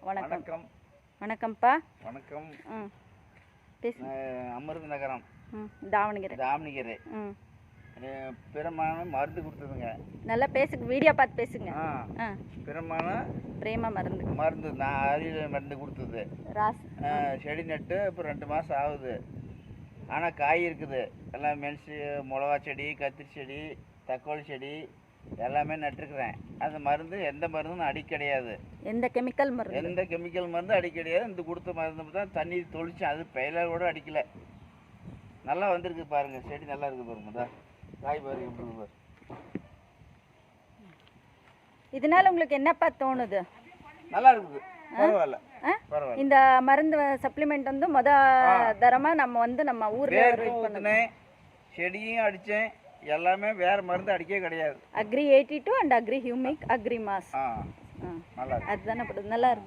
வணக்கம். வணக்கம். வணக்கம்ப்பா. வணக்கம். பேசு. அமிர்த நகரம், தாவணகிரி. பிரமான மருந்து கொடுத்ததுங்க. நல்லா பேசுங்க, வீடியோ பார்த்து பேசுங்க. பிரமான பிரேமா மருந்து நான் அரியல மருந்து கொடுத்தது. செடி நட்டு இப்போ 2 மாதம் ஆகுது. ஆனால் காய் இருக்குது. எல்லாம் மென்ஸு, மிளகா செடி, கத்திரி செடி, தக்காளி செடி எல்லாமே நட்டுருக்குறேன். அந்த மருந்து எந்த மருந்தும் அடி கிடையாது. எந்த கெமிக்கல் மருந்து அடி கிடையாது. இந்த கொடுத்த மருந்து தான் தண்ணி தொளிச்சேன். அது பெயிலர் கூட அடிக்கல. நல்லா வந்திருக்கு பாருங்க. செடி நல்லா இருக்குது பாருங்க. தான் காய் பாருங்க எப்படி இருக்கு. இதனால உங்களுக்கு என்னப்பா தோணுது? நல்லா இருக்குது. பரவாயில்ல. இந்த மருந்து சப்ளிமெண்ட் வந்து தரமா நம்ம ஊர்ல செடியும் அடிச்சேன். எல்லாமே வேற மருந்து அடிக்கவே கிடையாது. Agri 82 and Agri humic, Agri mass. நல்லா அதுதானே நல்லா இருக்கு.